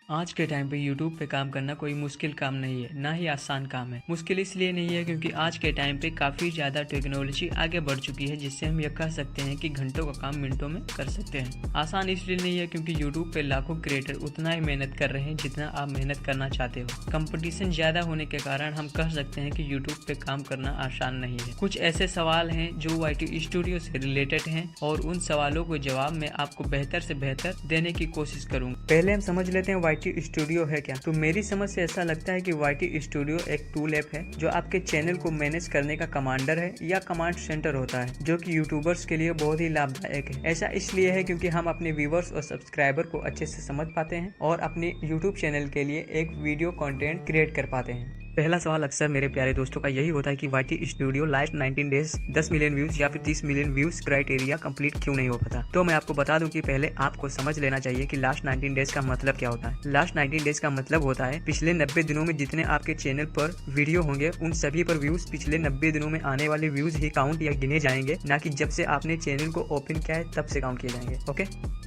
आज के टाइम पे यूट्यूब पे काम करना कोई मुश्किल काम नहीं है, ना ही आसान काम है। मुश्किल इसलिए नहीं है क्योंकि आज के टाइम पे काफ़ी ज़्यादा टेक्नोलॉजी आगे बढ़ चुकी है, जिससे हम यह कह सकते हैं कि घंटों का काम मिनटों में कर सकते हैं। आसान इसलिए नहीं है क्योंकि यूट्यूब पे लाखों क्रिएटर उतना ही मेहनत कर रहे हैं जितना आप मेहनत करना चाहते हो। कंपटीशन ज़्यादा होने के कारण हम कह सकते हैं कि यूट्यूब पे काम करना आसान नहीं है। कुछ ऐसे सवाल हैं जो YT स्टूडियो से रिलेटेड हैं और उन सवालों को जवाब मैं आपको बेहतर से बेहतर देने की कोशिश करूँगा। पहले हम समझ लेते हैं YT स्टूडियो है क्या। तो मेरी समझ से ऐसा लगता है कि YT स्टूडियो एक टूल ऐप है जो आपके चैनल को मैनेज करने का कमांडर है या कमांड सेंटर होता है, जो कि यूट्यूबर्स के लिए बहुत ही लाभदायक है। ऐसा इसलिए है क्योंकि हम अपने व्यूवर्स और सब्सक्राइबर को अच्छे से समझ पाते हैं और अपने यूट्यूब चैनल के लिए एक वीडियो कंटेंट क्रिएट कर पाते हैं। पहला सवाल अक्सर मेरे प्यारे दोस्तों का यही होता है कि YT studio last 19 days 10 million views या फिर 30 मिलियन व्यूज क्राइटेरिया कंप्लीट क्यों नहीं हो पाता। तो मैं आपको बता दूं कि पहले आपको समझ लेना चाहिए कि लास्ट 19 डेज का मतलब क्या होता है। लास्ट 19 डेज का मतलब होता है पिछले 90 दिनों में जितने आपके चैनल पर वीडियो होंगे उन सभी पर व्यूज पिछले 90 दिनों में आने वाले व्यूज ही काउंट या गिने जाएंगे, ना कि जब से आपने चैनल को ओपन किया है तब से काउंट किए जाएंगे। ओके,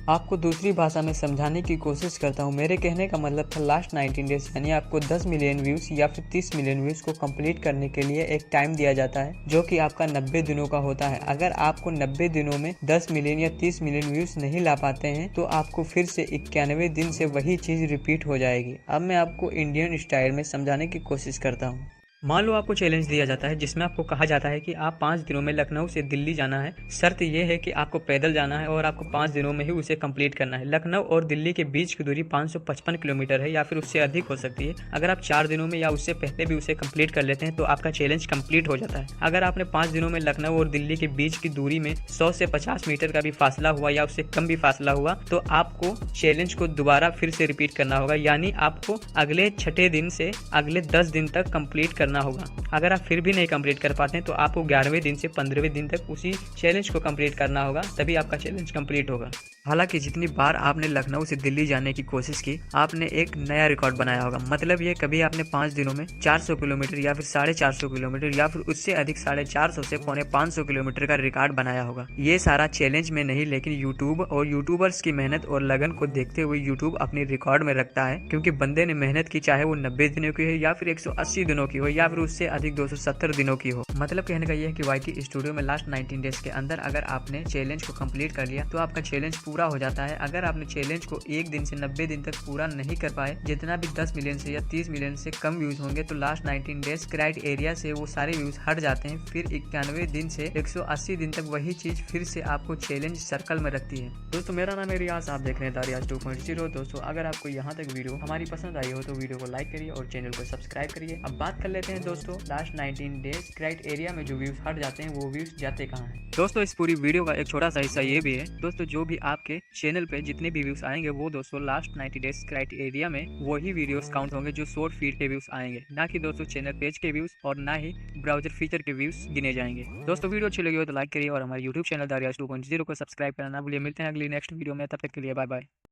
आपको दूसरी भाषा में समझाने की कोशिश करता हूँ। मेरे कहने का मतलब था लास्ट 19 डेज यानी आपको 10 मिलियन व्यूज या फिर 30 मिलियन व्यूज को कंप्लीट करने के लिए एक टाइम दिया जाता है जो कि आपका 90 दिनों का होता है। अगर आपको 90 दिनों में 10 मिलियन या 30 मिलियन व्यूज नहीं ला पाते हैं तो आपको फिर से 91 दिन से वही चीज रिपीट हो जाएगी। अब मैं आपको इंडियन स्टाइल में समझाने की कोशिश करता हूँ। मान लो आपको चैलेंज दिया जाता है जिसमें आपको कहा जाता है कि आप 5 दिनों में लखनऊ से दिल्ली जाना है। शर्त यह है कि आपको पैदल जाना है और आपको 5 दिनों में ही उसे कंप्लीट करना है। लखनऊ और दिल्ली के बीच की दूरी 555 किलोमीटर है या फिर उससे अधिक हो सकती है। अगर आप 4 दिनों में या उससे पहले भी उसे कंप्लीट कर लेते हैं तो आपका चैलेंज कंप्लीट हो जाता है। अगर आपने 5 दिनों में लखनऊ और दिल्ली के बीच की दूरी में 100 से 50 मीटर का भी फासला हुआ या उससे कम भी फासला हुआ तो आपको चैलेंज को दोबारा फिर से रिपीट करना होगा, यानी आपको अगले 6 दिन से अगले 10 दिन तक कंप्लीट करना होगा। अगर आप फिर भी नहीं कंप्लीट कर पाते हैं तो आपको 11वें दिन से 15वें दिन तक उसी चैलेंज को कंप्लीट करना होगा, तभी आपका चैलेंज कंप्लीट होगा। हालांकि जितनी बार आपने लखनऊ से दिल्ली जाने की कोशिश की आपने एक नया रिकॉर्ड बनाया होगा। मतलब ये कभी आपने 5 दिनों में 400 किलोमीटर या फिर 450 किलोमीटर या फिर उससे अधिक 450 से 550 किलोमीटर का रिकॉर्ड बनाया होगा। ये सारा चैलेंज में नहीं, लेकिन यूट्यूब और यूट्यूबर्स की मेहनत और लगन को देखते हुए यूट्यूब अपनी रिकॉर्ड में रखता है, क्योंकि बंदे ने मेहनत की, चाहे वो 90 दिनों की हो या फिर 180 दिनों की हो या फिर उससे अधिक 270 दिनों की हो। मतलब कहने का ये है कि YT स्टूडियो में लास्ट 19 डेज के अंदर अगर आपने चैलेंज को कंप्लीट कर लिया तो आपका चैलेंज पूरा हो जाता है। अगर आपने चैलेंज को 1 दिन से 90 दिन तक पूरा नहीं कर पाए, जितना भी 10 मिलियन से या 30 मिलियन से कम व्यूज होंगे, तो लास्ट 19 डेज क्राइटेरिया से वो सारे व्यूज हट जाते हैं। फिर 91 दिन से 180 दिन तक वही चीज फिर से आपको चैलेंज सर्कल में रखती है। दोस्तों, मेरा नाम है रियाज, आप देख रहे हैं दारियाज 2.0। दोस्तों, अगर आपको यहाँ तक वीडियो हमारी पसंद आई हो तो वीडियो को लाइक करिए और चैनल को सब्सक्राइब करिए। अब बात कर लेते हैं दोस्तों, लास्ट 19 डेज क्राइटेरिया में जो व्यूज हट जाते हैं वो व्यूज जाते कहाँ हैं। दोस्तों, इस पूरी वीडियो का एक छोटा सा हिस्सा ये भी है दोस्तों, जो भी आपके चैनल पे जितने भी व्यूज आएंगे वो दोस्तों लास्ट 90 डेज क्राइटेरिया में वही वीडियोस काउंट होंगे जो शॉर्ट फीड के व्यूज आएंगे, ना कि दोस्तों चैनल पेज के व्यूज और ना ही ब्राउजर फीचर के व्यूज गिने जाएंगे। दोस्तों, वीडियो अच्छी लगी हो तो लाइक करिए और हमारे यूट्यूब चैनल दारियाज 2.0 को सब्सक्राइब करना ना भूलिए। मिलते हैं अगली नेक्स्ट वीडियो में, तब तक के लिए बाय बाय।